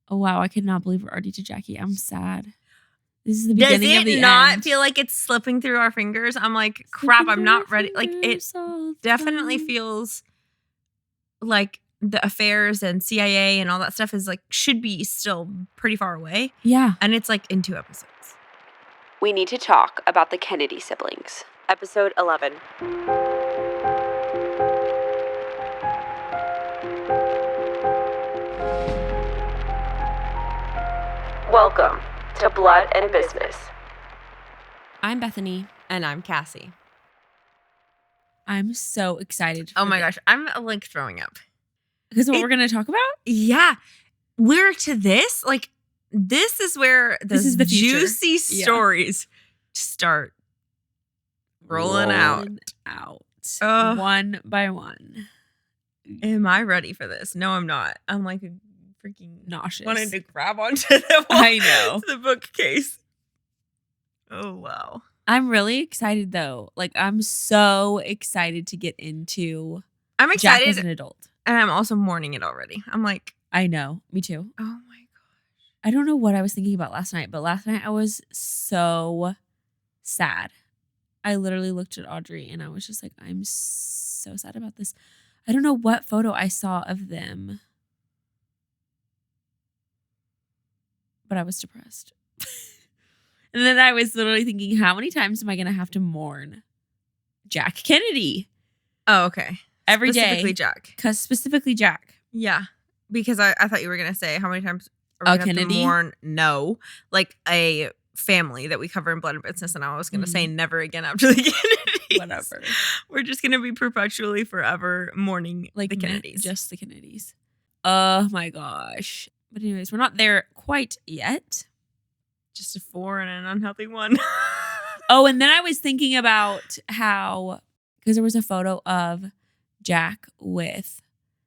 Oh, wow. I could not believe we're already to Jackie. I'm sad. This is the beginning of the Does it not end. feel like it's slipping through our fingers? I'm like, crap, I'm not ready. Like, it definitely feels like the affairs and CIA and all that stuff is like, should be still pretty far away. Yeah. And it's like in 2 episodes. We need to talk about the Kennedy siblings. Episode 11. Welcome to Blood and Business. I'm Bethany. And I'm Cassie. I'm so excited. Oh my gosh. I'm like throwing up. Because what we're going to talk about? Yeah. We're to this. Like, this is where This is the future. juicy stories start rolling out. Ugh. One by one. Am I ready for this? No, I'm not. I'm like freaking nauseous. Wanting to grab onto the I know. the bookcase. Oh, wow. I'm really excited, though. Like, I'm so excited to get into I'm Jack excited. as an adult. And I'm also mourning it already. I'm like, I know. Me too. oh my gosh. I don't know what I was thinking about last night, but last night I was so sad. I literally looked at Audrey and I was just like, I'm so sad about this. I don't know what photo I saw of them, but I was depressed. And then I was literally thinking, how many times am I going to have to mourn Jack Kennedy? Oh, okay. Every day. Specifically Jack. Because specifically Jack. Yeah. Because I thought you were going to say how many times are we going to have to mourn? No. Like a family that we cover in Blood and Business. And I was going to say never again after the Kennedys. Whatever. We're just going to be perpetually forever mourning like the Kennedys. Just the Kennedys. Oh my gosh. But anyways, we're not there quite yet. Just a 4 and an unhealthy 1. Oh, and then I was thinking about how, because there was a photo of Jack with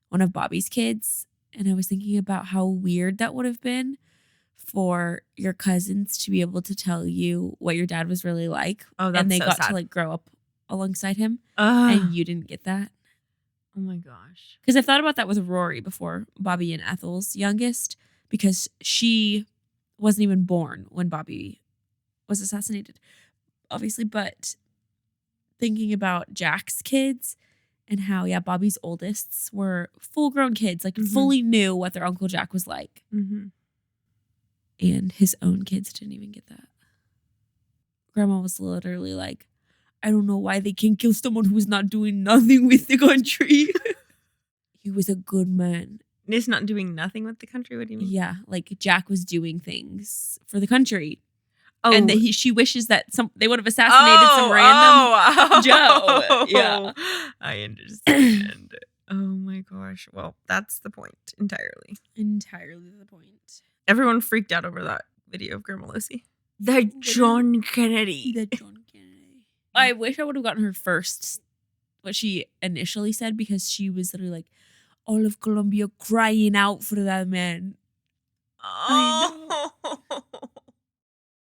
one of Bobby's kids. And I was thinking about how weird that would have been for your cousins to be able to tell you what your dad was really like. Oh, that's and they so got sad. to like grow up alongside him. And you didn't get that. Oh my gosh. Because I've thought about that with Rory before, Bobby and Ethel's youngest, because she wasn't even born when Bobby was assassinated, obviously. But thinking about Jack's kids and how, Bobby's oldists were full-grown kids, like fully knew what their Uncle Jack was like. Mm-hmm. And his own kids didn't even get that. Grandma was literally like, I don't know why they can't kill someone who's not doing nothing with the country. He was a good man. He's not doing nothing with the country? What do you mean? Yeah, like Jack was doing things for the country. Oh. And that she wishes that they would have assassinated some random Joe. Yeah. I understand. Oh my gosh. Well, that's the point entirely. Entirely the point. Everyone freaked out over that video of Grandma Lucy. The John Kennedy. The John Kennedy. I wish I would have gotten her first, what she initially said, because she was literally like, all of Colombia crying out for that man. Oh.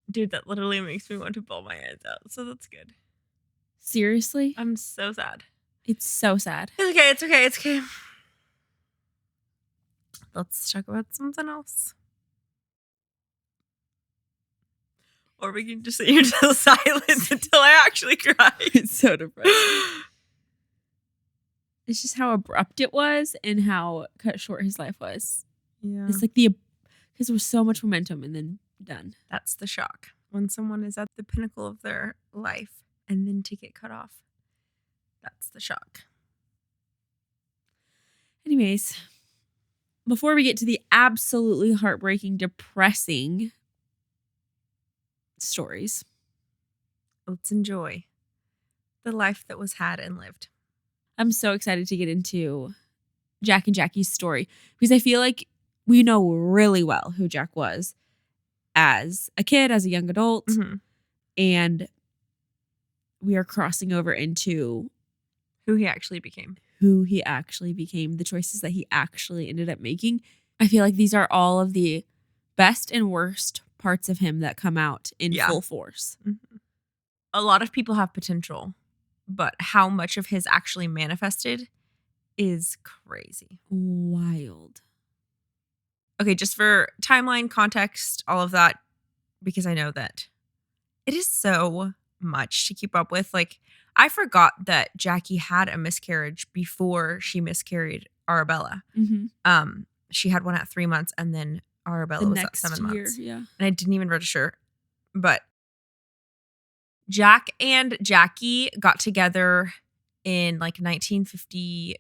Dude, that literally makes me want to bawl my eyes out. So that's good. Seriously? I'm so sad. It's so sad. It's okay. Let's talk about something else. Or we can just sit here until silence until I actually cry. It's so depressing. It's just how abrupt it was and how cut short his life was. Yeah. It's like because there was so much momentum and then done. That's the shock. When someone is at the pinnacle of their life and then to get cut off. That's the shock. Anyways, before we get to the absolutely heartbreaking, depressing stories, let's enjoy the life that was had and lived. I'm so excited to get into Jack and Jackie's story because I feel like we know really well who Jack was as a kid, as a young adult, and we are crossing over into who he actually became, the choices that he actually ended up making. I feel like these are all of the best and worst parts of him that come out in full force. Mm-hmm. A lot of people have potential, but how much of his actually manifested is crazy. Wild. Okay, just for timeline, context, all of that, because I know that it is so much to keep up with. Like, I forgot that Jackie had a miscarriage before she miscarried Arabella. Mm-hmm. She had one at 3 months, and then Arabella was at 7 months. Yeah. And I didn't even register. But Jack and Jackie got together in like 1952.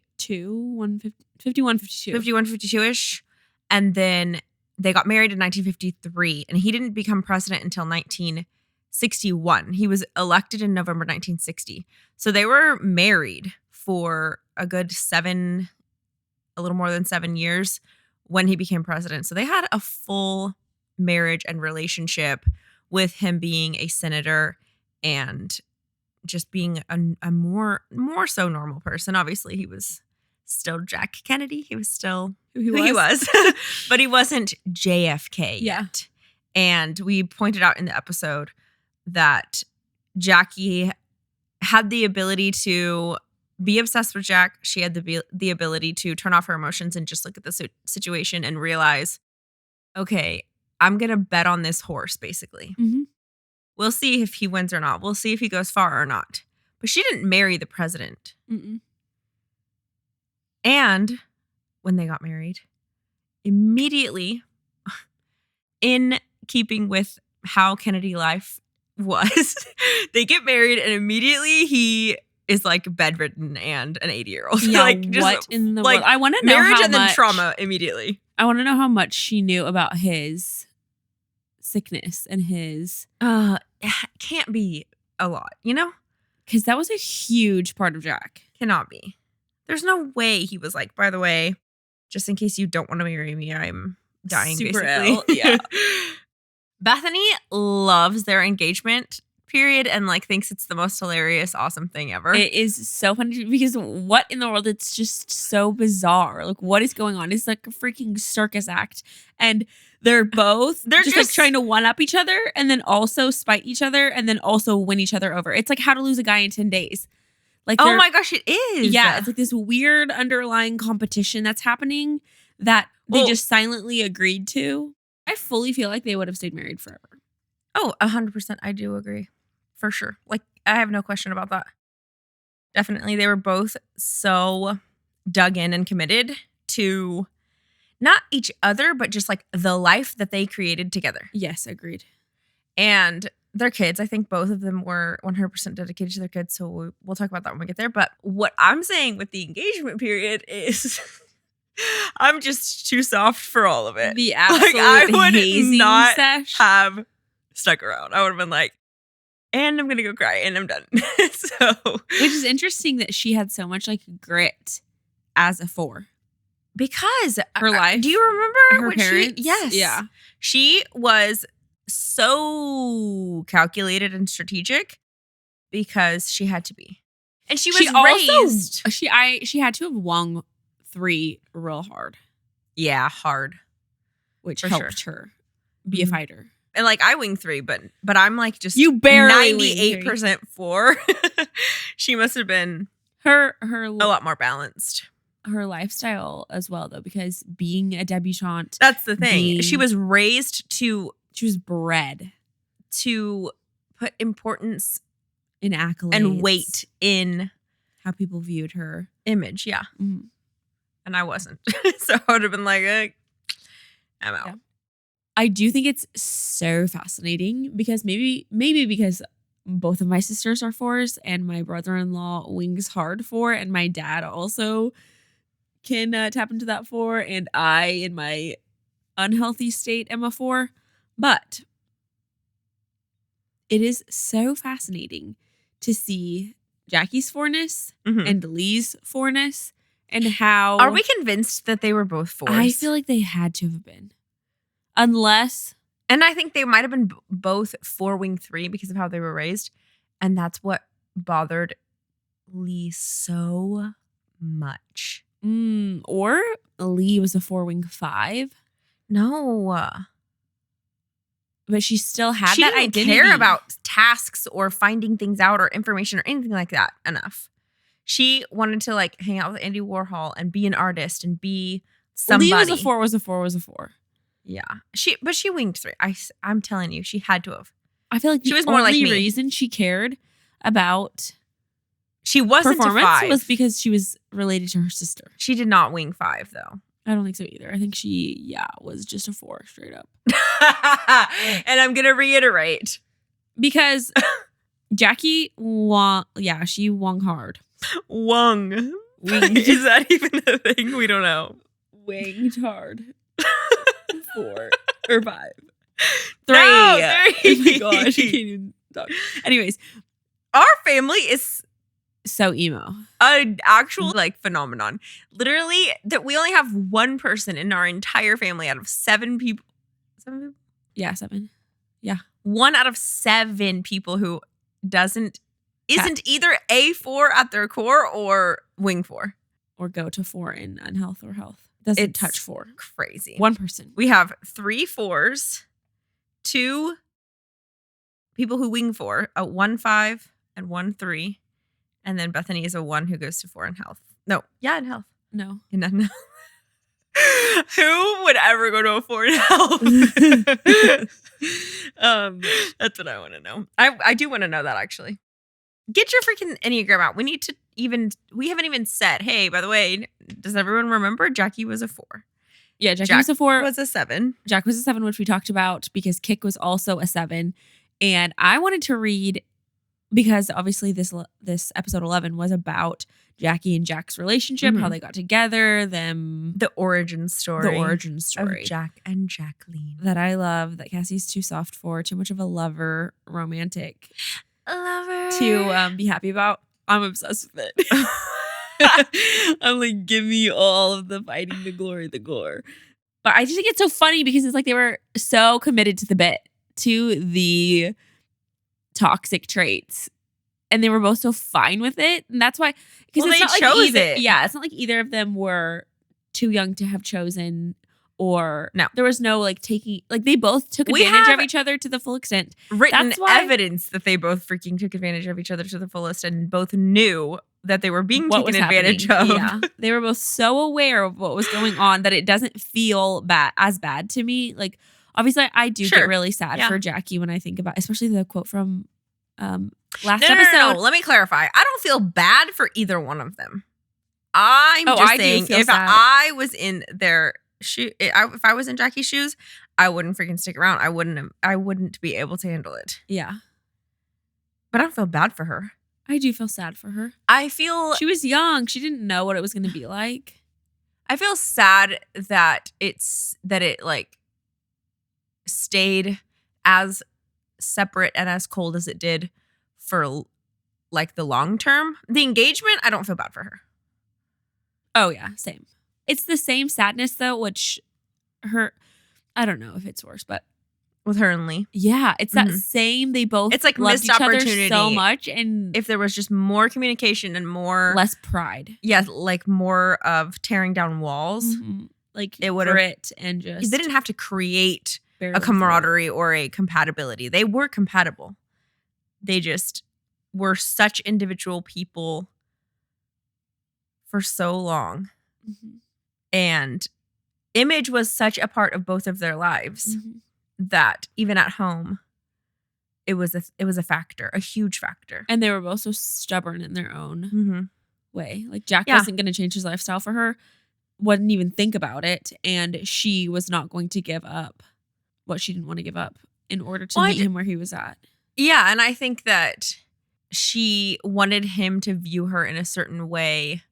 51, 52. 51, 52-ish. And then they got married in 1953. And he didn't become president until 1961. He was elected in November 1960. So they were married for a good a little more than 7 years when he became president. So they had a full marriage and relationship with him being a senator and just being a more so normal person. Obviously, he was still Jack Kennedy. He was still who he was. But he wasn't JFK yet. And we pointed out in the episode that Jackie had the ability to be obsessed with Jack. She had the ability to turn off her emotions and just look at the situation and realize, okay, I'm going to bet on this horse, basically. Mm-hmm. We'll see if he wins or not. We'll see if he goes far or not. But she didn't marry the president. Mm-mm. And when they got married, immediately, in keeping with how Kennedy life was, they get married and immediately he is like bedridden and an 80-year-old. Yeah, like, just, what in the like, world? I want to know marriage how and much, then trauma immediately. I want to know how much she knew about his sickness and his... Can't be a lot, you know? Because that was a huge part of Jack. Cannot be. There's no way he was like, by the way, just in case you don't want to marry me, I'm dying, super basically. ill. Yeah. Bethany loves their engagement period and like thinks it's the most hilarious, awesome thing ever. It is so funny because what in the world? It's just so bizarre. Like, what is going on? It's like a freaking circus act. And they're just like trying to one up each other and then also spite each other and then also win each other over. It's like How to Lose a Guy in 10 Days. Like, oh my gosh, it is. Yeah, it's like this weird underlying competition that's happening that they just silently agreed to. I fully feel like they would have stayed married forever. Oh, 100%. I do agree. For sure. Like, I have no question about that. Definitely. They were both so dug in and committed to not each other, but just like the life that they created together. Yes, agreed. And their kids, I think both of them were 100% dedicated to their kids. So we'll talk about that when we get there. But what I'm saying with the engagement period is I'm just too soft for all of it. The absolute I would hazing not sesh. have stuck around. I would have been like, and I'm going to go cry and I'm done. Which is interesting that she had so much like grit as a 4. Because her life. Do you remember her parents? Yes. Yeah. She was so calculated and strategic because she had to be. And she was raised. She had to have won 3 real hard. Yeah, hard. Which For helped her be a fighter. And like I wing 3, but I'm like just you barely 98% 4. She must have been her a lot more balanced. Her lifestyle as well, though, because being a debutante. That's the thing. She was raised to. She was bred to put importance in accolades and weight in how people viewed her image. Yeah. Mm-hmm. And I wasn't. So I would have been like, I'm out. Yeah. I do think it's so fascinating because maybe because both of my sisters are 4s and my brother-in-law wings hard 4 and my dad also can tap into that 4 and I, in my unhealthy state, am a 4. But it is so fascinating to see Jackie's 4-ness and Lee's 4-ness and how... Are we convinced that they were both 4s? I feel like they had to have been. Unless... And I think they might have been both 4 wing 3 because of how they were raised. And that's what bothered Lee so much. Or Lee was a 4 wing 5. No. But she still had she that didn't identity. care about tasks or finding things out or information or anything like that enough. She wanted to like hang out with Andy Warhol and be an artist and be somebody. Lee was a 4. Yeah. She winged 3. I'm telling you, she had to have. I feel like she the was more only like me. reason she cared about She wasn't to performance 5. was because she was related to her sister. She did not wing 5 though. I don't think so either. I think she, was just a 4 straight up. And I'm going to reiterate. Because Jackie won, she won hard. Wung. Winged. Is that even a thing? We don't know. Winged hard. 4 or 5. 3. No, 3. Oh my gosh, I can't even talk. Anyways, our family is so emo. an actual phenomenon. Literally, that we only have one person in our entire family out of 7 people. 7 people? Yeah, 7. 1 out of 7 people who isn't either a 4 at their core or wing 4 or go to 4 in unhealth or health. Doesn't touch 4. Crazy. 1 person. We have 3 4s, 2 people who wing 4, a 1 5 and 1 3, and then Bethany is a 1 who goes to 4 in health. No, in health. No. In health. Who would ever go to a 4 in health? That's what I want to know. I do want to know that actually. Get your freaking enneagram out. We haven't even said, hey, by the way, does everyone remember Jackie was a 4? Yeah, Jackie was a 4. Was a 7. Jack was a 7, which we talked about because Kick was also a 7. And I wanted to read, because obviously this episode 11 was about Jackie and Jack's relationship, how they got together, the origin story of Jack and Jacqueline. That I love, that Cassie's too soft for, too much of a lover, romantic to be happy about. I'm obsessed with it. I'm like, give me all of the fighting, the glory, the gore. But I just think it's so funny because it's like they were so committed to the bit, to the toxic traits. And they were both so fine with it. And that's why, because they chose it. Yeah, it's not like either of them were too young to have chosen, or there was no taking, they both took advantage of each other to the full extent. Written evidence that they both freaking took advantage of each other to the fullest and both knew that they were being taken advantage of. Yeah. They were both so aware of what was going on that it doesn't feel as bad to me. Like, obviously, I do get really sad for Jackie when I think about, especially the quote from last episode. No. Let me clarify. I don't feel bad for either one of them. I'm just saying, if I was in their shoe, if I was in Jackie's shoes, I wouldn't freaking stick around. I wouldn't be able to handle it. Yeah. But I don't feel bad for her. I do feel sad for her. I feel she was young. She didn't know what it was going to be like. I feel sad that it stayed as separate and as cold as it did for the long term. The engagement, I don't feel bad for her. Oh yeah, same. It's the same sadness though, which I don't know if it's worse, but with her and Lee. Yeah, it's that same. They both it's like loved missed each opportunity other so much, and if there was just more communication and less pride. Yeah, more of tearing down walls. Mm-hmm. It would grit and just they didn't have to create a camaraderie or a compatibility. They were compatible. They just were such individual people for so long. Mm-hmm. And image was such a part of both of their lives that even at home, it was a factor, a huge factor. And they were both so stubborn in their own way. Like Jack wasn't going to change his lifestyle for her, wouldn't even think about it. And she was not going to give up what she didn't want to give up in order to meet him where he was at. Yeah, and I think that she wanted him to view her in a certain way,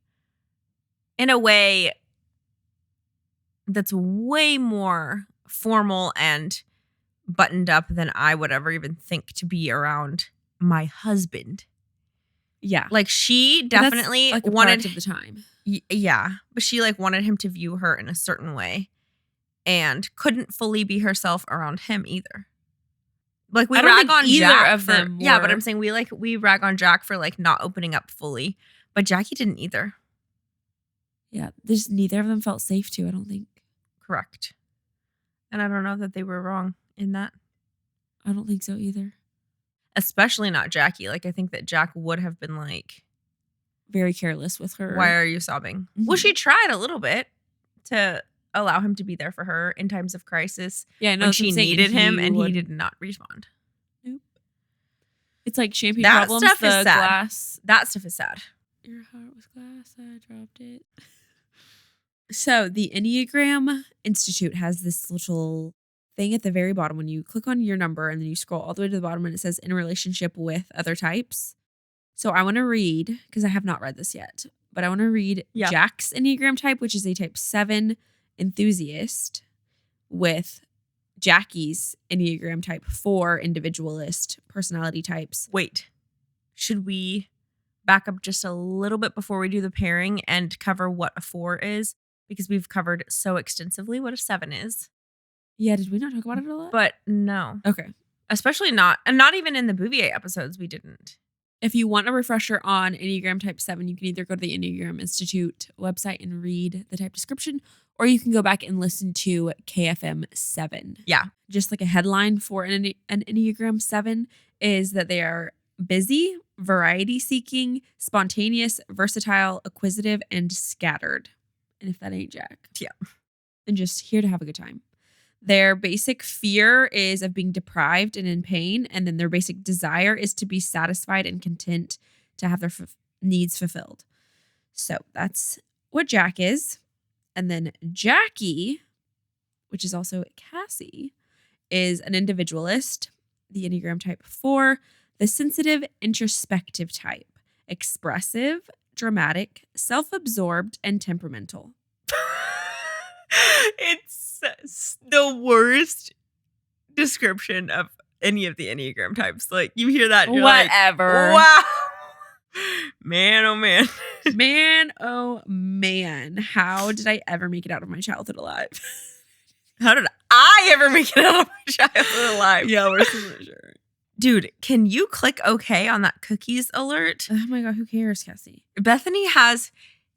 in a way that's way more formal and buttoned up than I would ever even think to be around my husband. Yeah. She definitely wanted of the time. Yeah. But she wanted him to view her in a certain way and couldn't fully be herself around him either. We rag on Jack of them. Yeah, but I'm saying we rag on Jack for not opening up fully. But Jackie didn't either. Yeah. There's neither of them felt safe to, I don't think. Correct. And I don't know that they were wrong in that. I don't think so either. Especially not Jackie. I think that Jack would have been very careless with her. Why are you sobbing? Mm-hmm. Well, she tried a little bit to allow him to be there for her in times of crisis Yeah, no, when she needed him, and he did not respond. Nope. It's like champagne That problems. stuff The is sad. glass. That stuff is sad. Your heart was glass. I dropped it. So the Enneagram Institute has this little thing at the very bottom when you click on your number and then you scroll all the way to the bottom and it says in relationship with other types. So I want to read, because I have not read this yet, but I want to read Jack's Enneagram type, which is a type 7 enthusiast, with Jackie's Enneagram type 4 individualist personality types. Wait, should we back up just a little bit before we do the pairing and cover what a 4 is? Because we've covered so extensively what a 7 is. Yeah, did we not talk about it a lot? But no. Okay. Especially not, and not even in the Bouvier episodes, we didn't. If you want a refresher on Enneagram type 7, you can either go to the Enneagram Institute website and read the type description, or you can go back and listen to KFM 7. Yeah. Just like a headline for an Enneagram 7 is that they are busy, variety-seeking, spontaneous, versatile, acquisitive, and scattered. And if that ain't Jack. Yeah. And just here to have a good time. Their basic fear is of being deprived and in pain. And then their basic desire is to be satisfied and content to have their needs fulfilled. So that's what Jack is. And then Jackie, which is also Cassie, is an individualist, the Enneagram type 4, the sensitive, introspective type, expressive, dramatic, self-absorbed, and temperamental. It's the worst description of any of the Enneagram types. Like, you hear that and you're whatever. Like, wow. Man, oh man. Man, oh man. How did I ever make it out of my childhood alive? How did I ever make it out of my childhood alive? Yeah, we're so sure. Dude, can you click OK on that cookies alert? Oh my God, who cares, Cassie? Bethany has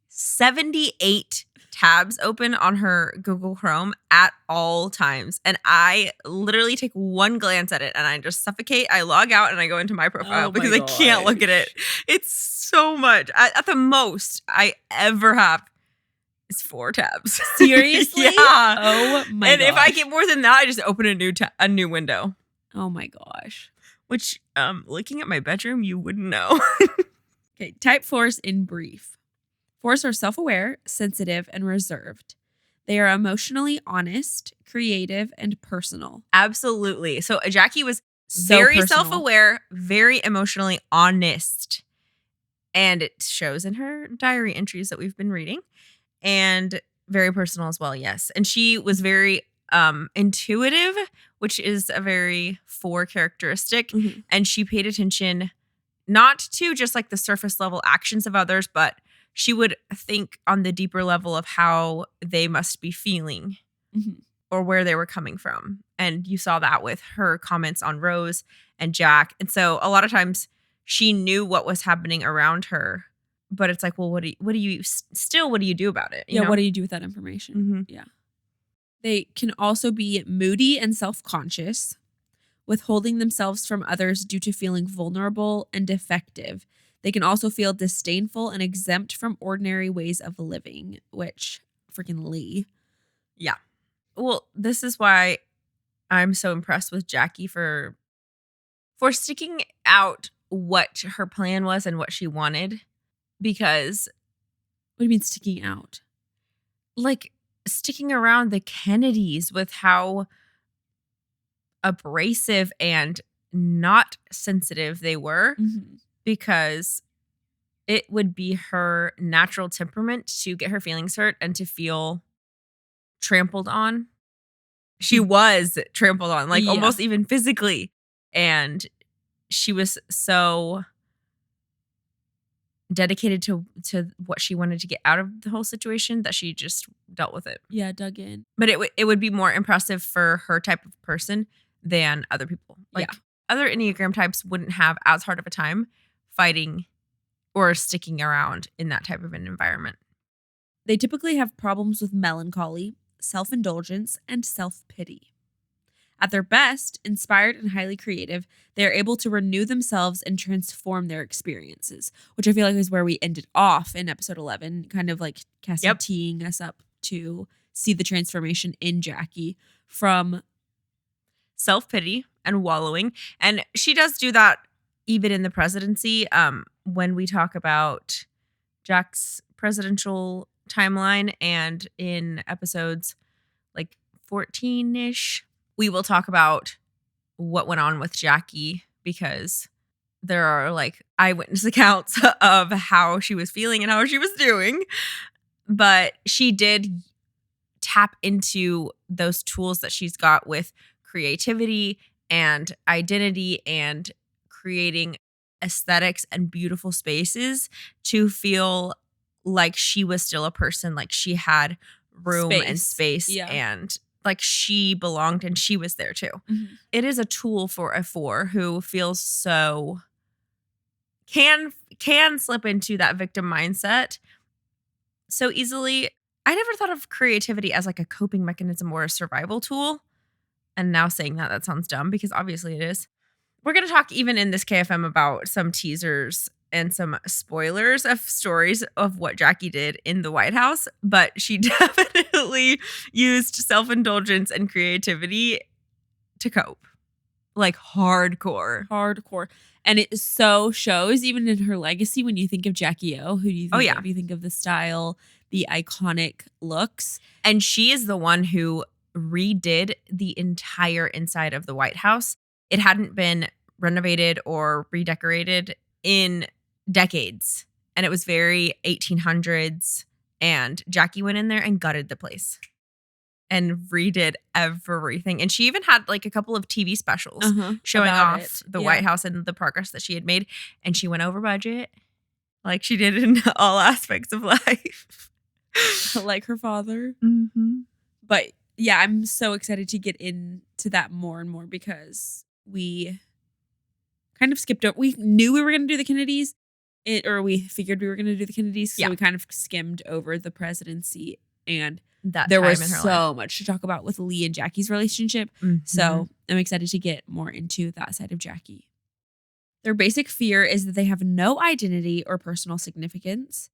78 tabs open on her Google Chrome at all times. And I literally take one glance at it and I just suffocate. I log out and I go into my profile because I can't look at it. It's so much. At the most I ever have is 4 tabs. Seriously? Yeah. Oh my God. And if I get more than that, I just open a new window. Oh my gosh. Which, looking at my bedroom, you wouldn't know. Okay, type 4s in brief. 4s are self-aware, sensitive, and reserved. They are emotionally honest, creative, and personal. Absolutely. So Jackie was very personal. self-aware, very emotionally honest. And it shows in her diary entries that we've been reading. And very personal as well, yes. And she was very intuitive, which is a very 4 characteristic. Mm-hmm. And she paid attention not to just like the surface level actions of others, but she would think on the deeper level of how they must be feeling or where they were coming from. And you saw that with her comments on Rose and Jack. And so a lot of times she knew what was happening around her, but it's like, well, what do you do about it? You know? What do you do with that information? Mm-hmm. Yeah. They can also be moody and self-conscious, withholding themselves from others due to feeling vulnerable and defective. They can also feel disdainful and exempt from ordinary ways of living, which freaking Lee. Yeah. Well, this is why I'm so impressed with Jackie for sticking out what her plan was and what she wanted. Because what do you mean sticking out? Like sticking around the Kennedys with how abrasive and not sensitive they were. Mm-hmm. Because it would be her natural temperament to get her feelings hurt and to feel trampled on. She was trampled on, like almost even physically. And she was so dedicated to what she wanted to get out of the whole situation that she just dealt with it. Yeah, dug in. But it would be more impressive for her type of person than other people. Like other Enneagram types wouldn't have as hard of a time fighting or sticking around in that type of an environment. They typically have problems with melancholy, self-indulgence, and self-pity. At their best, inspired and highly creative, they are able to renew themselves and transform their experiences, which I feel like is where we ended off in episode 11, kind of like Cassie teeing us up to see the transformation in Jackie from self-pity and wallowing. And she does do that even in the presidency. When we talk about Jack's presidential timeline and in episodes like 14-ish, we will talk about what went on with Jackie, because there are like eyewitness accounts of how she was feeling and how she was doing. But she did tap into those tools that she's got with creativity and identity and creating aesthetics and beautiful spaces to feel like she was still a person, like she had room and space and like she belonged and she was there too. Mm-hmm. It is a tool for a 4 who feels so can slip into that victim mindset so easily. I never thought of creativity as like a coping mechanism or a survival tool. And now saying that sounds dumb, because obviously it is. We're going to talk even in this KFM about some teasers and some spoilers of stories of what Jackie did in the White House, but she definitely used self-indulgence and creativity to cope. Like hardcore. And it so shows even in her legacy when you think of Jackie O. Who do you think of? You think of the style, the iconic looks. And she is the one who redid the entire inside of the White House. It hadn't been renovated or redecorated in decades. And it was very 1800s. And Jackie went in there and gutted the place and redid everything. And she even had like a couple of TV specials showing off the White House and the progress that she had made. And she went over budget like she did in all aspects of life. Like her father. Mm-hmm. But yeah, I'm so excited to get into that more and more, because we kind of skipped over. We knew we were going to do the Kennedys, or we figured we were going to do the Kennedys. So we kind of skimmed over the presidency, and there was so much to talk about with Lee and Jackie's relationship. Mm-hmm. So I'm excited to get more into that side of Jackie. Their basic fear is that they have no identity or personal significance.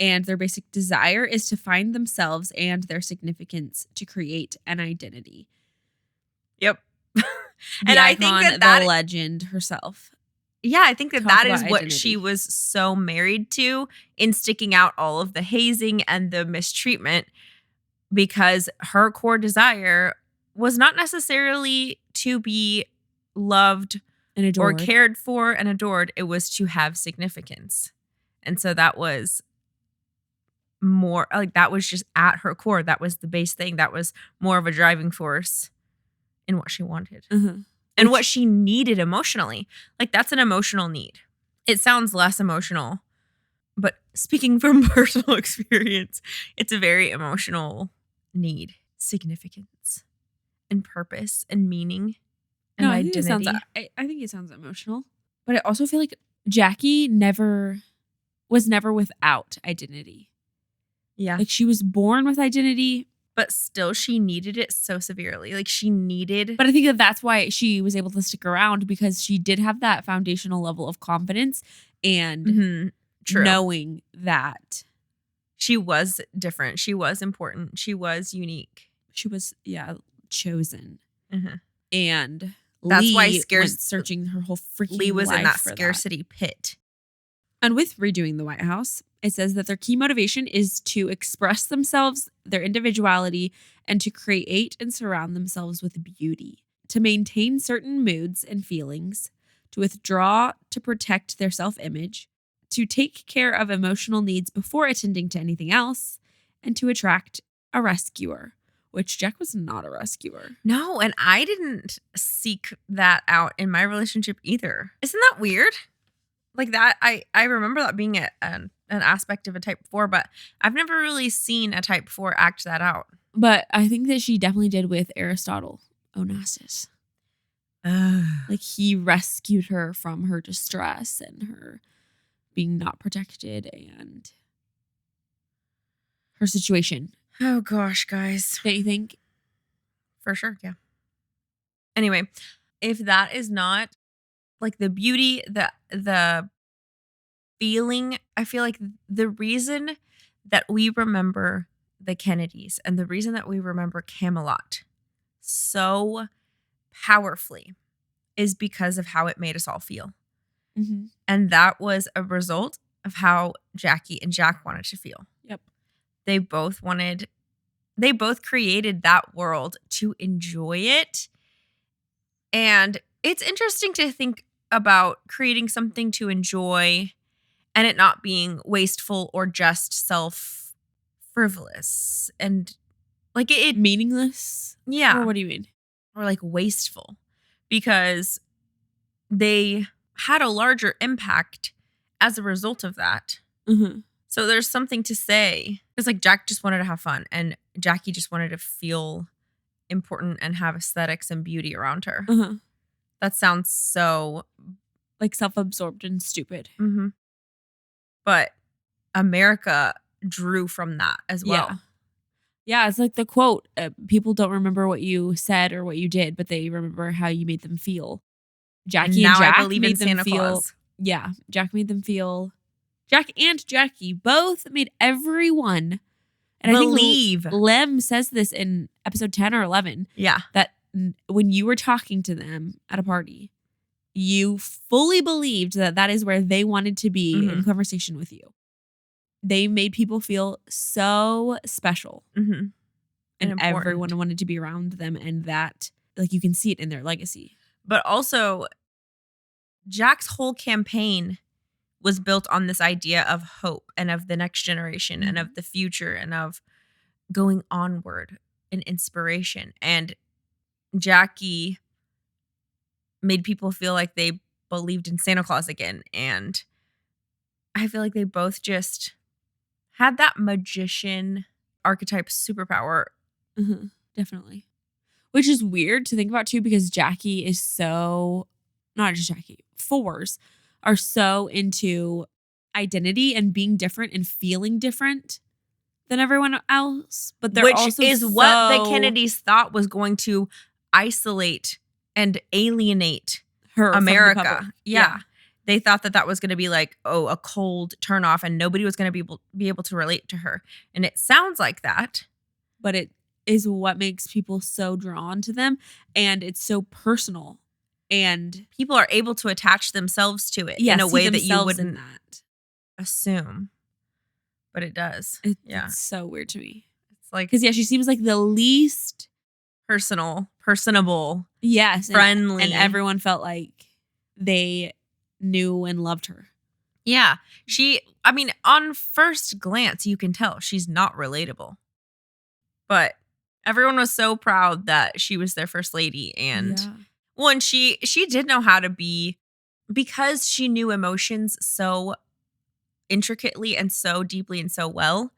And their basic desire is to find themselves and their significance to create an identity. Yep. And I think that the legend herself. Yeah, I think that is what she was so married to in sticking out all of the hazing and the mistreatment, because her core desire was not necessarily to be loved and adored or cared for and adored. It was to have significance. And so that was more like, that was just at her core. That was the base thing. That was more of a driving force in what she wanted and what she needed emotionally. Like, that's an emotional need. It sounds less emotional, but speaking from personal experience, it's a very emotional need. Significance and purpose and meaning and identity. I think it sounds emotional, but I also feel like Jackie was never without identity. Yeah. Like, she was born with identity, but still she needed it so severely. Like, she needed. But I think that's why she was able to stick around, because she did have that foundational level of confidence and knowing that she was different. She was important. She was unique. She was, chosen. Mm-hmm. And that's Lee why went searching her whole freaking Lee was life in that for scarcity pit. And with redoing the White House, it says that their key motivation is to express themselves, their individuality, and to create and surround themselves with beauty, to maintain certain moods and feelings, to withdraw to protect their self-image, to take care of emotional needs before attending to anything else, and to attract a rescuer, which Jack was not a rescuer. No, and I didn't seek that out in my relationship either. Isn't that weird? Like that, I remember that being an aspect of a type 4, but I've never really seen a type 4 act that out. But I think that she definitely did with Aristotle Onassis. Like, he rescued her from her distress and her being not protected and her situation. Oh gosh, guys. Don't you think? For sure, yeah. Anyway, if that is not like the beauty, the feeling, I feel like the reason that we remember the Kennedys and the reason that we remember Camelot so powerfully is because of how it made us all feel. Mm-hmm. And that was a result of how Jackie and Jack wanted to feel. Yep. They both created that world to enjoy it. And it's interesting to think about creating something to enjoy and it not being wasteful or just frivolous and like it Meaningless? yeah. Or what do you mean? Or like wasteful, because they had a larger impact as a result of that. Mm-hmm. So there's something to say. It's like Jack just wanted to have fun and Jackie just wanted to feel important and have aesthetics and beauty around her. Uh-huh. That sounds so like self-absorbed and stupid. Mm-hmm. But America drew from that as well. Yeah, it's like the quote, people don't remember what you said or what you did, but they remember how you made them feel. Jackie and Jack made them feel. Yeah, Jack made them feel. Jack and Jackie both made everyone. And believe. I think Lem says this in episode 10 or 11. Yeah. That when you were talking to them at a party, you fully believed that that is where they wanted to be in conversation with you. They made people feel so special. Mm-hmm. And everyone wanted to be around them. And that, like, you can see it in their legacy. But also, Jack's whole campaign was built on this idea of hope and of the next generation and of the future and of going onward and inspiration. And Jackie made people feel like they believed in Santa Claus again. And I feel like they both just had that magician archetype superpower. Mm-hmm, definitely. Which is weird to think about too, because Jackie is so, not just Jackie, fours are so into identity and being different and feeling different than everyone else. But they're also what the Kennedys thought was going to isolate and alienate her America. Yeah. They thought that was going to be like, a cold turnoff and nobody was going to be able to relate to her. And it sounds like that. But it is what makes people so drawn to them. And it's so personal. And people are able to attach themselves to it in a way that you wouldn't assume. But it does. It's so weird to me. It's like, because she seems like the least personable. Yes. Friendly. And everyone felt like they knew and loved her. Yeah. On first glance, you can tell she's not relatable. But everyone was so proud that she was their first lady. And when she did know how to be, because she knew emotions so intricately and so deeply and so well,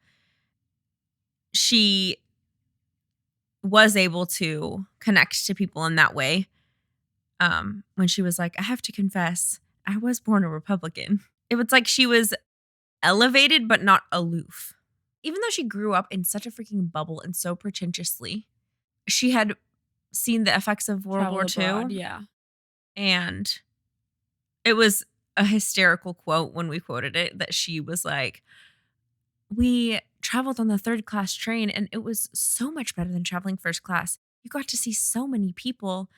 she was able to connect to people in that way. When she was like, I have to confess, I was born a Republican. It was like she was elevated, but not aloof. Even though she grew up in such a freaking bubble and so pretentiously, she had seen the effects of World War II. Yeah. And it was a hysterical quote when we quoted it, that she was like, we traveled on the third class train and it was so much better than traveling first class. You got to see so many people.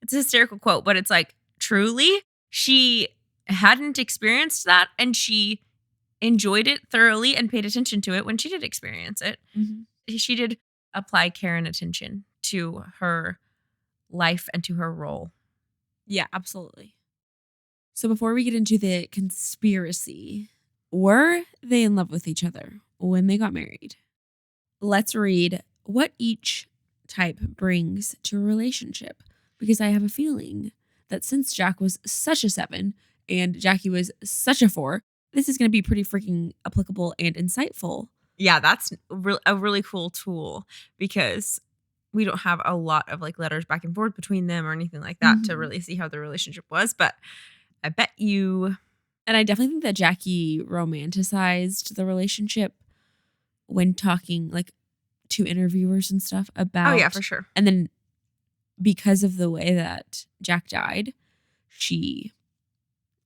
It's a hysterical quote, but it's like, truly, she hadn't experienced that and she enjoyed it thoroughly and paid attention to it when she did experience it. Mm-hmm. She did apply care and attention to her life and to her role. Yeah, absolutely. So before we get into the conspiracy, were they in love with each other when they got married? Let's read what each type brings to a relationship, because I have a feeling that since Jack was such a 7 and Jackie was such a 4, this is going to be pretty freaking applicable and insightful. Yeah, that's a really cool tool, because we don't have a lot of like letters back and forth between them or anything like that to really see how the relationship was. But I bet you. And I definitely think that Jackie romanticized the relationship when talking like to interviewers and stuff about. Oh, yeah, for sure. And then because of the way that Jack died, she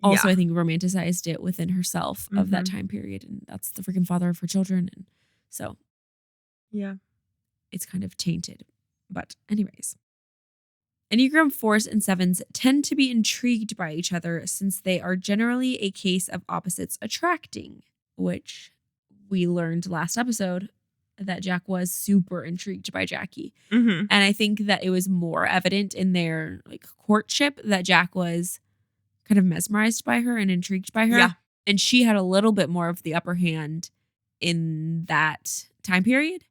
also, I think, romanticized it within herself of that time period. And that's the freaking father of her children. And so Yeah. It's kind of tainted. But anyways. Enneagram 4s and 7s tend to be intrigued by each other since they are generally a case of opposites attracting, which we learned last episode that Jack was super intrigued by Jackie. Mm-hmm. And I think that it was more evident in their like courtship that Jack was kind of mesmerized by her and intrigued by her. Yeah. And she had a little bit more of the upper hand in that time period.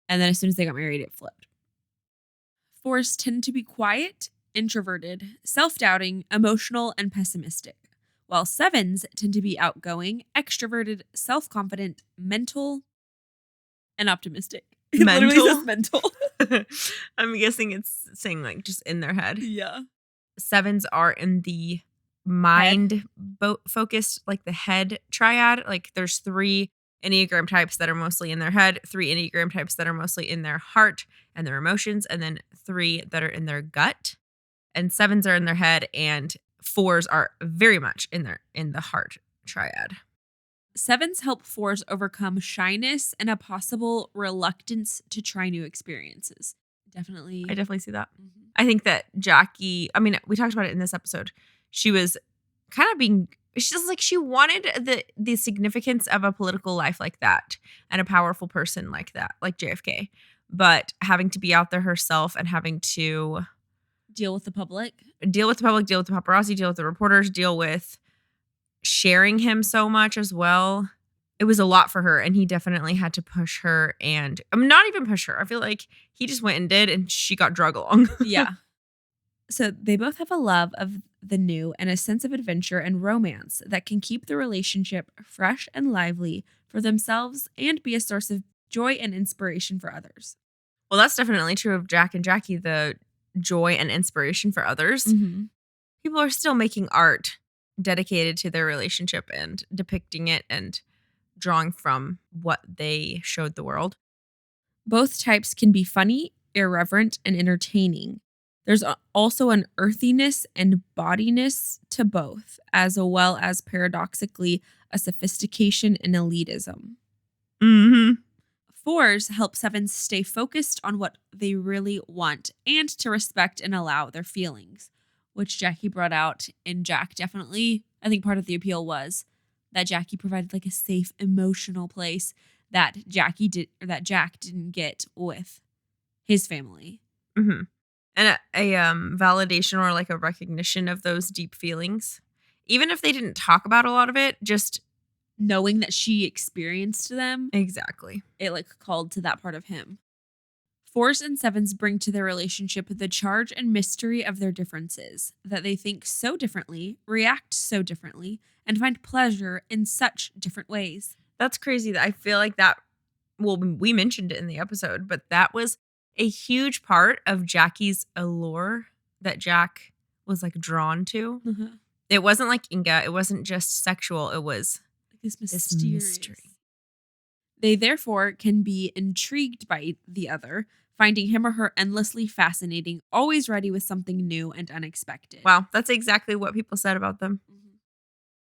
And then as soon as they got married, it flipped. 4s tend to be quiet, introverted, self-doubting, emotional, and pessimistic, while 7s tend to be outgoing, extroverted, self-confident, mental, and optimistic. It literally says mental. I'm guessing it's saying like just in their head. Yeah. 7s are in the mind focused, like the head triad. Like there's 3 Enneagram types that are mostly in their head, 3 Enneagram types that are mostly in their heart and their emotions, and then 3 that are in their gut. And 7s are in their head, and 4s are very much in the heart triad. 7s help 4s overcome shyness and a possible reluctance to try new experiences. Definitely. I definitely see that. Mm-hmm. I think that Jackie, I mean, we talked about it in this episode. She was kind of being, she's just like, she wanted the significance of a political life like that and a powerful person like that, like JFK. But having to be out there herself and having to deal with the public, deal with the paparazzi, deal with the reporters, deal with sharing him so much as well. It was a lot for her, and he definitely had to push her, and I mean, not even push her. I feel like he just went and did, and she got drug along. Yeah. So they both have a love of the new and a sense of adventure and romance that can keep the relationship fresh and lively for themselves and be a source of joy and inspiration for others. Well, that's definitely true of Jack and Jackie, the joy and inspiration for others. Mm-hmm. People are still making art dedicated to their relationship and depicting it and drawing from what they showed the world. Both types can be funny, irreverent, and entertaining. There's also an earthiness and bodiness to both, as well as paradoxically a sophistication and elitism. Mm-hmm. 4s help 7s stay focused on what they really want and to respect and allow their feelings, which Jackie brought out in Jack. Definitely, I think part of the appeal was that Jackie provided like a safe emotional place that Jack didn't get with his family. Mm-hmm. And a validation or like a recognition of those deep feelings, even if they didn't talk about a lot of it, just knowing that she experienced them. Exactly. It like called to that part of him. 4s and 7s bring to their relationship the charge and mystery of their differences, that they think so differently, react so differently, and find pleasure in such different ways. That's crazy. That I feel like that, well, we mentioned it in the episode, but that was a huge part of Jackie's allure that Jack was like drawn to. Mm-hmm. It wasn't like Inga. It wasn't just sexual. It was this mysterious mystery. They therefore can be intrigued by the other, finding him or her endlessly fascinating, always ready with something new and unexpected. Wow, that's exactly what people said about them. Mm-hmm.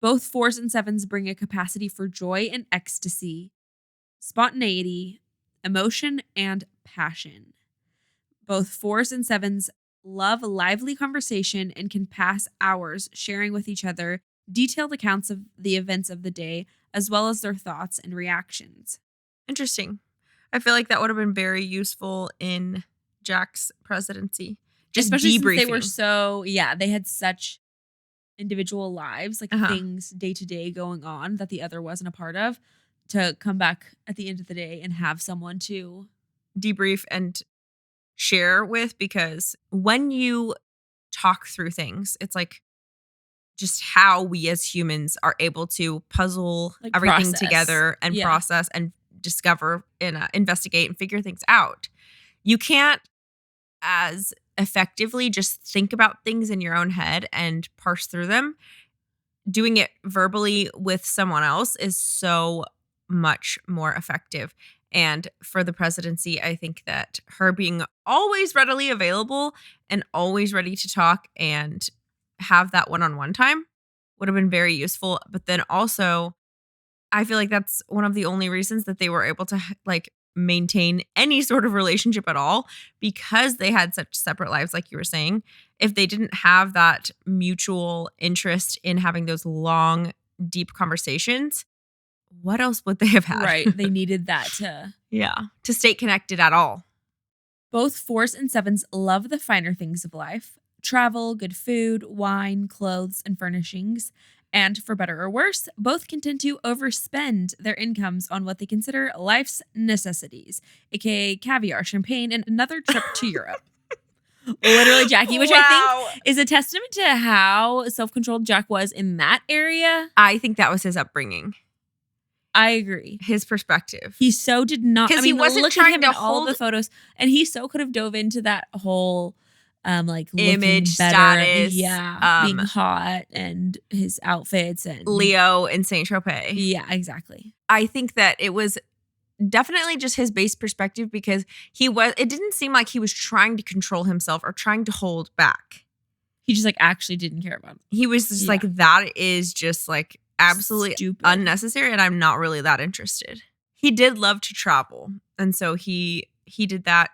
Both 4s and 7s bring a capacity for joy and ecstasy, spontaneity, emotion, and passion. Both 4s and 7s love lively conversation and can pass hours sharing with each other detailed accounts of the events of the day, as well as their thoughts and reactions. Interesting. I feel like that would have been very useful in Jack's presidency. Just especially debriefing. Since they were so, they had such individual lives, like things day to day going on that the other wasn't a part of, to come back at the end of the day and have someone to debrief and share with, because when you talk through things, it's like just how we as humans are able to puzzle like everything together and process and discover and investigate and figure things out. You can't as effectively just think about things in your own head and parse through them. Doing it verbally with someone else is so much more effective. And for the presidency, I think that her being always readily available and always ready to talk and have that one-on-one time would have been very useful. But then also, I feel like that's one of the only reasons that they were able to like maintain any sort of relationship at all because they had such separate lives, like you were saying. If they didn't have that mutual interest in having those long, deep conversations, what else would they have had? Right. They needed that to stay connected at all. Both 4s and 7s love the finer things of life: travel, good food, wine, clothes, and furnishings. And for better or worse, both can tend to overspend their incomes on what they consider life's necessities, aka caviar, champagne, and another trip to Europe. Literally, Jackie, which I think is a testament to how self-controlled Jack was in that area. I think that was his upbringing. I agree. His perspective. He so did not. Because he wasn't trying to all the photos, and he so could have dove into that whole like image better, status, being hot, and his outfits, and Leo in Saint Tropez. Yeah, exactly. I think that it was definitely just his base perspective because it didn't seem like he was trying to control himself or trying to hold back. He just like actually didn't care about it. He was just like, that is just like absolutely stupid, unnecessary, and I'm not really that interested. He did love to travel, and so he did that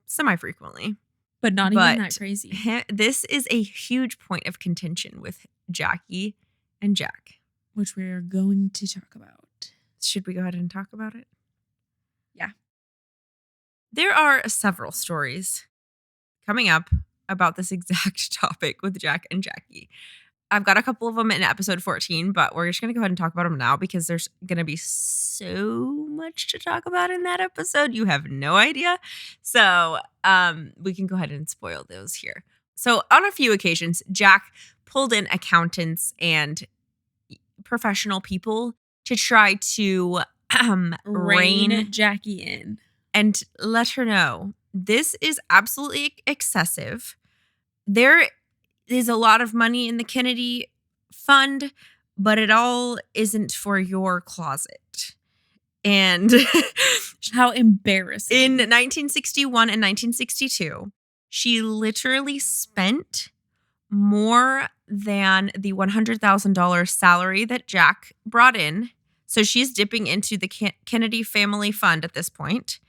semi-frequently. But not even that crazy. This is a huge point of contention with Jackie and Jack, which we're going to talk about. Should we go ahead and talk about it? Yeah. There are several stories coming up about this exact topic with Jack and Jackie. I've got a couple of them in episode 14, but we're just going to go ahead and talk about them now because there's going to be so much to talk about in that episode. You have no idea. So we can go ahead and spoil those here. So on a few occasions, Jack pulled in accountants and professional people to try to rein Jackie in and let her know this is absolutely excessive. There is a lot of money in the Kennedy fund, but it all isn't for your closet. And how embarrassing. In 1961 and 1962, she literally spent more than the $100,000 salary that Jack brought in. So she's dipping into the Kennedy family fund at this point.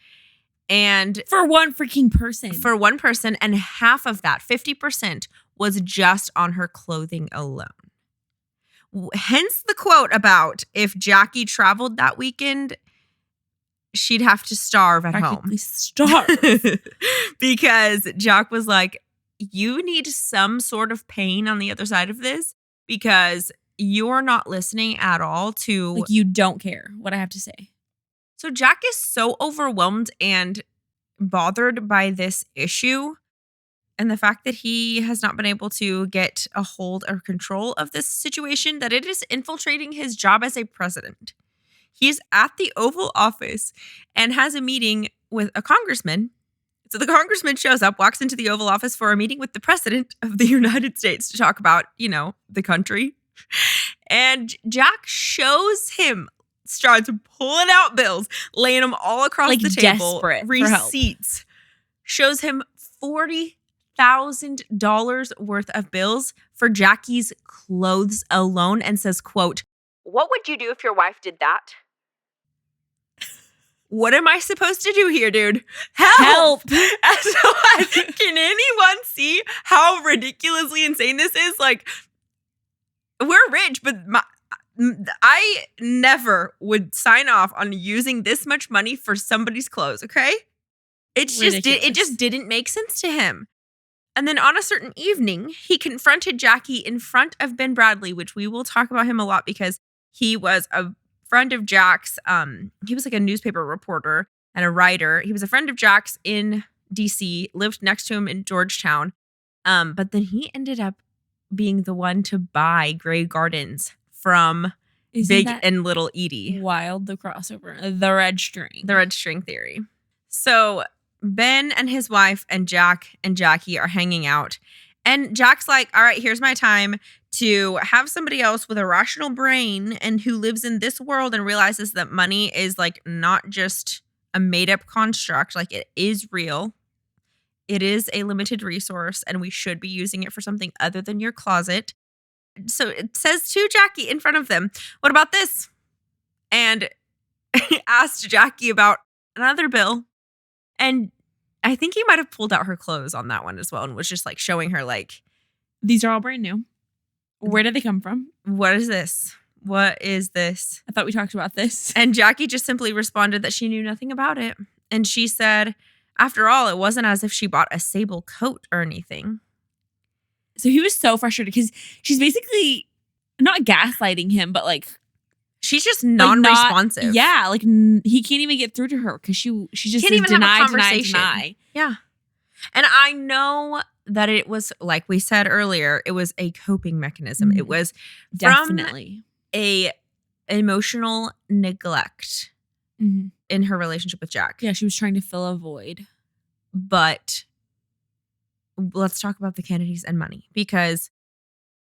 And for one freaking person. For one person. And half of that, 50%, was just on her clothing alone. Hence the quote about if Jackie traveled that weekend, she'd have to starve at home. Starve. Because Jack was like, you need some sort of pain on the other side of this because you're not listening at all to... Like, you don't care what I have to say. So Jack is so overwhelmed and bothered by this issue and the fact that he has not been able to get a hold or control of this situation that it is infiltrating his job as a president. He's at the Oval Office and has a meeting with a congressman. So the congressman shows up, walks into the Oval Office for a meeting with the president of the United States to talk about, the country. And Jack shows him, starts pulling out bills, laying them all across the table. Receipts. Shows him $40,000 worth of bills for Jackie's clothes alone and says, quote, "What would you do if your wife did that?" What am I supposed to do here, dude? Help! Can anyone see how ridiculously insane this is? Like, we're rich, but I never would sign off on using this much money for somebody's clothes, okay? It just didn't make sense to him. And then on a certain evening, he confronted Jackie in front of Ben Bradley, which we will talk about him a lot because he was a friend of Jack's. He was like a newspaper reporter and a writer. He was a friend of Jack's in DC, lived next to him in Georgetown. But then he ended up being the one to buy Grey Gardens from Big and Little Edie. Wild, the crossover, the red string. The red string theory. So Ben and his wife and Jack and Jackie are hanging out. And Jack's like, all right, here's my time to have somebody else with a rational brain and who lives in this world and realizes that money is like not just a made up construct. Like, it is real. It is a limited resource and we should be using it for something other than your closet. So it says to Jackie in front of them, what about this? And asked Jackie about another bill. And I think he might have pulled out her clothes on that one as well and was just like showing her like, these are all brand new. Where did they come from? what is this? What is this? I thought we talked about this. And Jackie just simply responded that she knew nothing about it. And she said, after all, it wasn't as if she bought a sable coat or anything. So he was so frustrated because she's basically not gaslighting him, but like she's just non-responsive. Yeah, like he can't even get through to her because she just can't even deny, have a conversation. deny. Yeah. And I know that it was, like we said earlier, it was a coping mechanism. It was definitely a emotional neglect in her relationship with Jack. Yeah, she was trying to fill a void. But let's talk about the Kennedys and money, because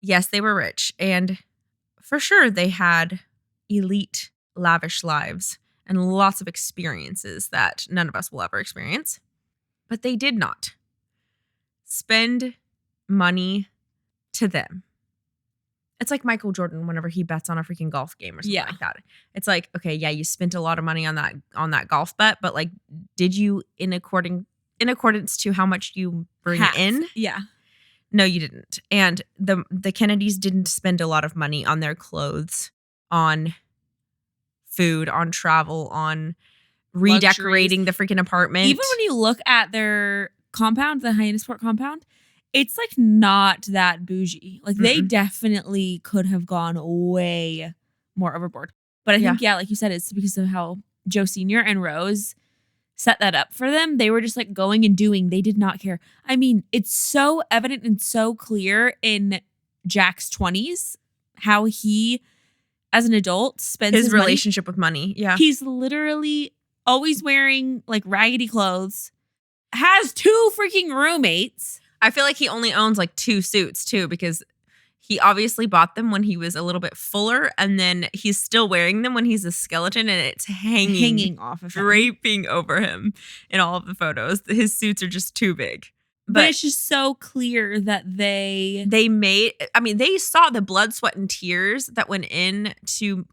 yes, they were rich and for sure they had elite, lavish lives and lots of experiences that none of us will ever experience. But they did not spend money to them. It's like Michael Jordan whenever he bets on a freaking golf game or something like that. It's like, okay, yeah, you spent a lot of money on that golf bet, but like, did you in accordance to how much you bring in? Yeah. No, you didn't. And the Kennedys didn't spend a lot of money on their clothes, on food, on travel, on redecorating the freaking apartment. Even when you look at their compound, the Hyannisport compound, it's like not that bougie. Like they definitely could have gone way more overboard. But I think, like you said, it's because of how Joe Sr. and Rose set that up for them. They were just like going and doing. They did not care. I mean, it's so evident and so clear in Jack's 20s how he, as an adult, spends his relationship with money. Yeah. He's literally always wearing like raggedy clothes, has 2 freaking roommates. I feel like he only owns like 2 suits too, because he obviously bought them when he was a little bit fuller, and then he's still wearing them when he's a skeleton, and it's hanging off of draping over him in all of the photos. His suits are just too big. But it's just so clear that they saw the blood, sweat, and tears that went into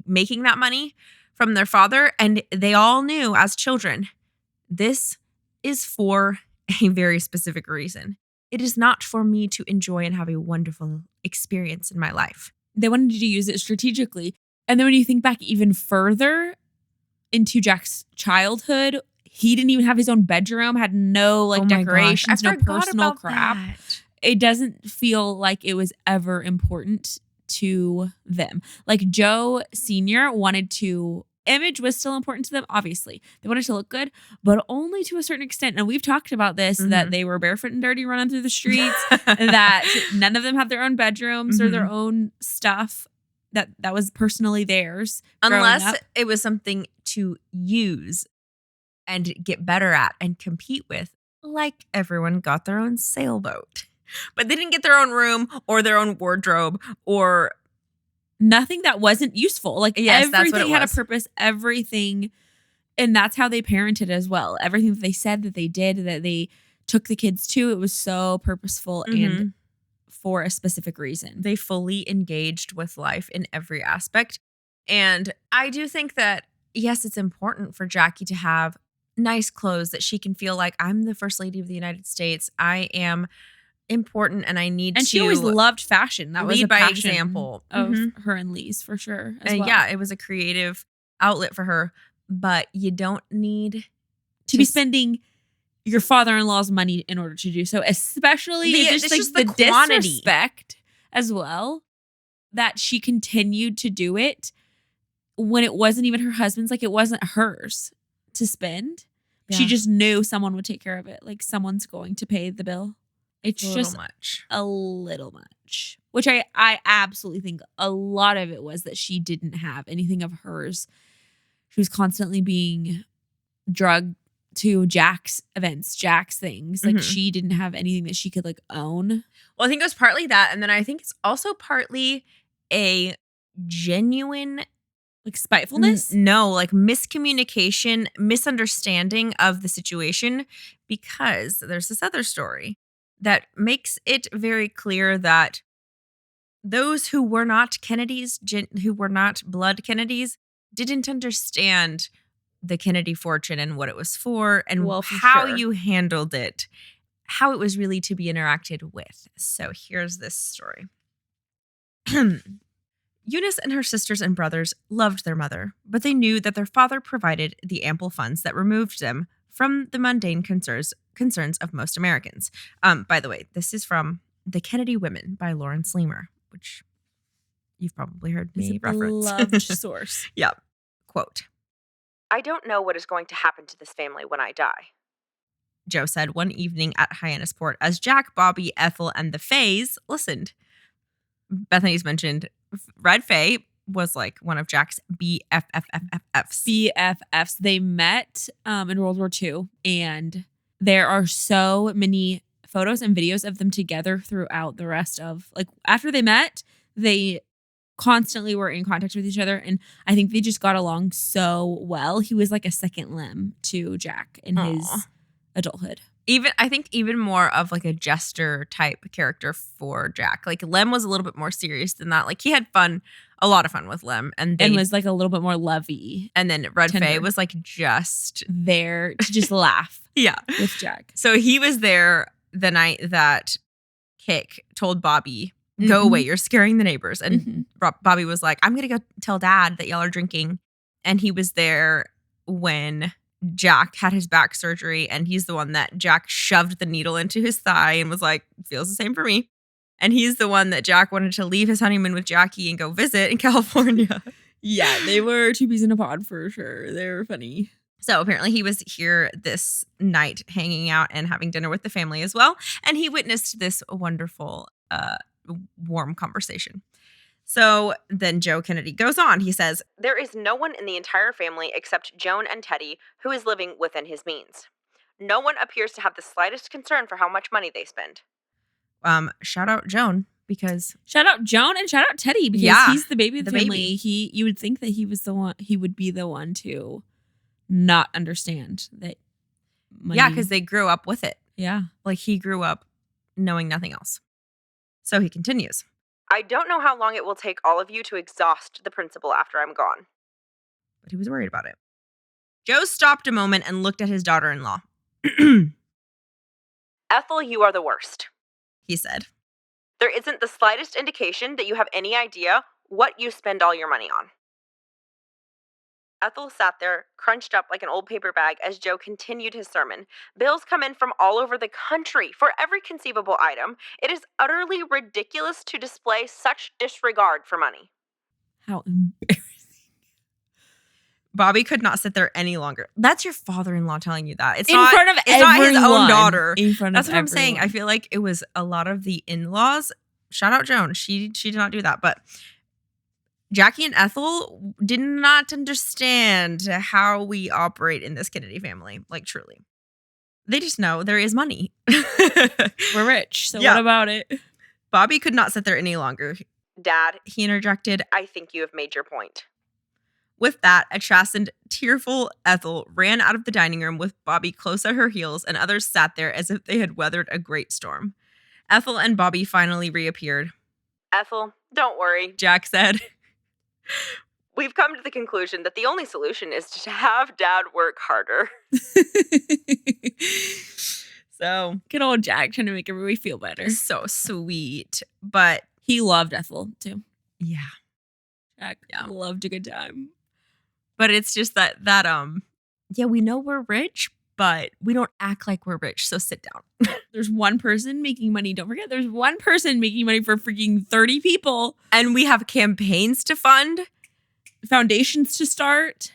making that money from their father, and they all knew as children, this is for a very specific reason. It is not for me to enjoy and have a wonderful experience in my life. They wanted to use it strategically. And then when you think back even further into Jack's childhood, he didn't even have his own bedroom, had no like decorations, no personal crap. It doesn't feel like it was ever important to them. Like Joe Sr. image was still important to them, obviously. They wanted to look good, but only to a certain extent. And we've talked about this, that they were barefoot and dirty running through the streets, that none of them had their own bedrooms or their own stuff that was personally theirs. Unless it was something to use and get better at and compete with. Like everyone got their own sailboat. But they didn't get their own room or their own wardrobe or nothing that wasn't useful. Like everything had a purpose, everything. And that's how they parented as well. Everything that they said, that they did, that they took the kids to, it was so purposeful and for a specific reason. They fully engaged with life in every aspect. And I do think that, yes, it's important for Jackie to have nice clothes, that she can feel like I'm the first lady of the United States. I am important and I need and to. She always loved fashion. That was a by example of her and Lee's for sure. As well. Yeah, it was a creative outlet for her. But you don't need to be spending your father-in-law's money in order to do so, especially just the disrespect as well that she continued to do it when it wasn't even her husband's. Like it wasn't hers to spend. Yeah. She just knew someone would take care of it. Like someone's going to pay the bill. It's just a little much, which I absolutely think a lot of it was that she didn't have anything of hers. She was constantly being drugged to Jack's events, Jack's things. Like she didn't have anything that she could like own. Well, I think it was partly that. And then I think it's also partly a genuine like spitefulness? No, like miscommunication, misunderstanding of the situation, because there's this other story that makes it very clear that those who were not Kennedys, who were not blood Kennedys, didn't understand the Kennedy fortune and what it was for and Well, for how sure. you handled it, how it was really to be interacted with. So here's this story. Eunice and her sisters and brothers loved their mother, but they knew that their father provided the ample funds that removed them from the mundane concerns of most Americans. By the way, this is from The Kennedy Women by Lawrence Leamer, which you've probably heard me It's a reference. beloved source. Yeah. Quote, I don't know what is going to happen to this family when I die. Joe said one evening at Hyannisport as Jack, Bobby, Ethel, and the Fays listened. Bethany's mentioned Red Faye was like one of Jack's BFFs. BFFs. They met in World War II, and there are so many photos and videos of them together throughout the rest of, like, after they met, they constantly were in contact with each other, and I think they just got along so well. He was like a second limb to Jack in his adulthood. I think even more of like a jester type character for Jack. Like Lem was a little bit more serious than that. Like he had a lot of fun with Lem, and was like a little bit more lovey. And then Red tender. Faye was like just there to just laugh. Yeah, with Jack. So he was there the night that Kick told Bobby, "Go away, you're scaring the neighbors." And Bobby was like, "I'm gonna go tell Dad that y'all are drinking." And he was there when Jack had his back surgery, and he's the one that Jack shoved the needle into his thigh and was like, "Feels the same for me." And he's the one that Jack wanted to leave his honeymoon with Jackie and go visit in California. Yeah, they were two peas in a pod for sure. They were funny. So apparently he was here this night hanging out and having dinner with the family as well. And he witnessed this wonderful, warm conversation. So then Joe Kennedy goes on. He says, there is no one in the entire family except Joan and Teddy who is living within his means. No one appears to have the slightest concern for how much money they spend. Shout out Joan, because shout out Joan and shout out Teddy, because he's the baby of the family. Baby. You would think that he would be the one to not understand that money. Yeah, because they grew up with it. Yeah. Like he grew up knowing nothing else. So he continues. I don't know how long it will take all of you to exhaust the principal after I'm gone. But he was worried about it. Joe stopped a moment and looked at his daughter-in-law. Ethel, you are the worst, he said. There isn't the slightest indication that you have any idea what you spend all your money on. Ethel sat there, crunched up like an old paper bag as Joe continued his sermon. Bills come in from all over the country for every conceivable item. It is utterly ridiculous to display such disregard for money. How embarrassing. Bobby could not sit there any longer. That's your father-in-law telling you that. It's in not, front of it's not his own daughter. In front That's of what I'm saying. I feel like it was a lot of the in-laws. Shout out Joan. She did not do that. But Jackie and Ethel did not understand how we operate in this Kennedy family. Like, truly. They just know there is money. We're rich. So what about it? Bobby could not sit there any longer. Dad, he interjected, I think you have made your point. With that, a chastened, tearful Ethel ran out of the dining room with Bobby close at her heels, and others sat there as if they had weathered a great storm. Ethel and Bobby finally reappeared. Ethel, don't worry, Jack said. We've come to the conclusion that the only solution is to have Dad work harder. So, good old Jack trying to make everybody feel better. So sweet. But he loved Ethel, too. Yeah. Jack loved a good time. But it's just that we know we're rich, but we don't act like we're rich. So sit down. There's one person making money. Don't forget, there's one person making money for freaking 30 people. And we have campaigns to fund. Foundations to start.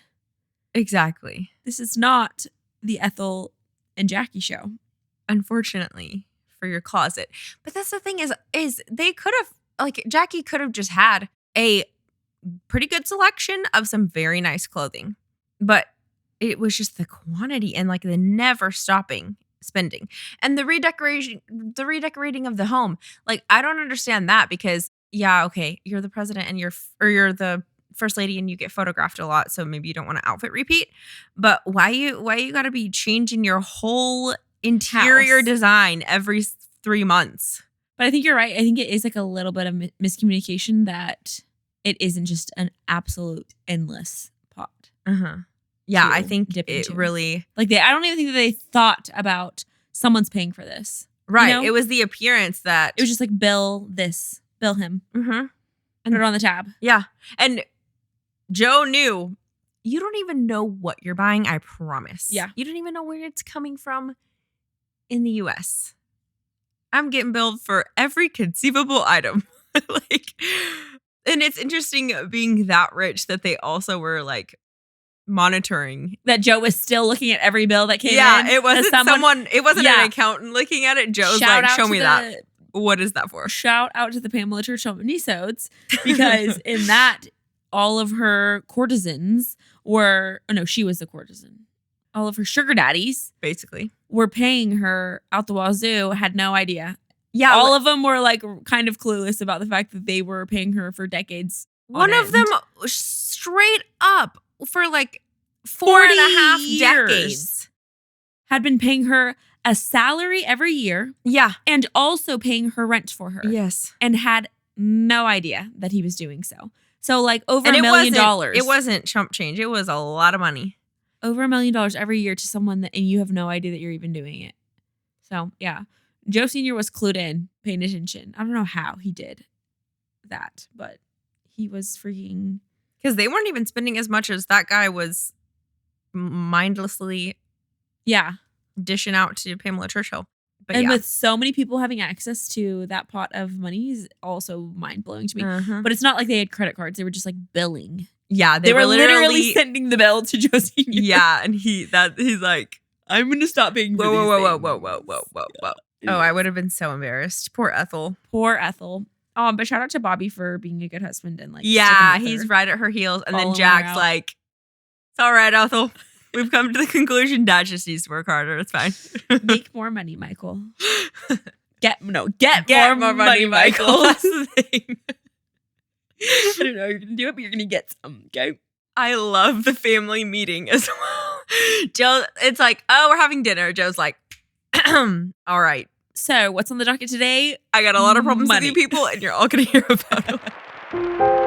Exactly. This is not the Ethel and Jackie show. Unfortunately, for your closet. But that's the thing is they could have, like, Jackie could have just had a pretty good selection of some very nice clothing. But it was just the quantity and like the never stopping spending. And the redecorating of the home. Like, I don't understand that because, okay, you're the president and you're the first lady and you get photographed a lot, so maybe you don't want to outfit repeat. But why you got to be changing your whole interior design every 3 months? But I think you're right. I think it is like a little bit of miscommunication that it isn't just an absolute endless pot. Uh-huh. Yeah, to I think dip it into. really Like I don't even think that they thought about someone's paying for this. right. know? It was the appearance that It was just like bill him, Mhm. and put it on the tab. Yeah. And Joe knew you don't even know what you're buying, I promise. Yeah. You don't even know where it's coming from in the US. I'm getting billed for every conceivable item. Like, and it's interesting being that rich that they also were like monitoring. That Joe was still looking at every bill that came in. Yeah, it wasn't as it wasn't Yeah. an accountant looking at it. Joe's Shout like, out show to me that. What is that for? Shout out to the Pamela Churchill minisodes, because in that, all of her courtesans she was the courtesan. All of her sugar daddies Basically. were paying her out the wazoo, had no idea. Yeah. All of them were like kind of clueless about the fact that they were paying her for decades. One on of them end. straight up for like 4.5 years. decades. Had been paying her a salary every year Yeah. and also paying her rent for her. Yes. And had no idea that he was doing so. So like over And $1 million. It wasn't chump change. It was a lot of money. Over $1 million every year to someone and you have no idea that you're even doing it. So yeah, Joe Sr. was clued in, paying attention. I don't know how he did that, but he was freaking. Because they weren't even spending as much as that guy was mindlessly dishing out to Pamela Churchill. But and yeah. with so many people having access to that pot of money is also mind blowing to me. Uh-huh. But it's not like they had credit cards; they were just like billing. Yeah, They were literally sending the bill to Joe Sr. Yeah, and he's like, I'm gonna stop paying for these whoa. Oh, I would have been so embarrassed. Poor Ethel. Poor Ethel. But shout out to Bobby for being a good husband and like Yeah, sticking with he's her. right at her heels. And then Following her Jack's out. like, it's all right, Ethel. We've come to the conclusion Dad just needs to work harder. It's fine. Make more money, Michael. Get more money, Michael. That's the thing. I don't know how you're gonna do it, but you're gonna get some. Okay. I love the family meeting as well. Joe, it's like, oh, we're having dinner. Joe's like, all right. So what's on the docket today? I got a lot of problems Money. with you people, and you're all going to hear about them.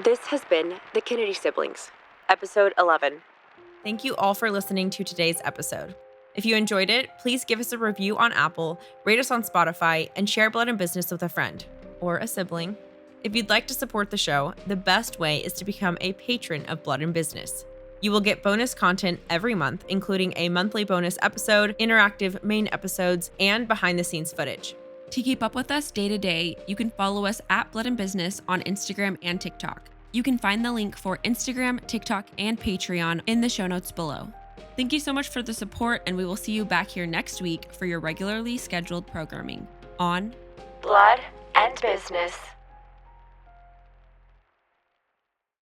This has been The Kennedy Siblings, episode 11. Thank you all for listening to today's episode. If you enjoyed it, please give us a review on Apple, rate us on Spotify, and share Blood and Business with a friend or a sibling. If you'd like to support the show, the best way is to become a patron of Blood and Business. You will get bonus content every month, including a monthly bonus episode, interactive main episodes, and behind-the-scenes footage. To keep up with us day to day, you can follow us at Blood and Business on Instagram and TikTok. You can find the link for Instagram, TikTok, and Patreon in the show notes below. Thank you so much for the support, and we will see you back here next week for your regularly scheduled programming on Blood and Business.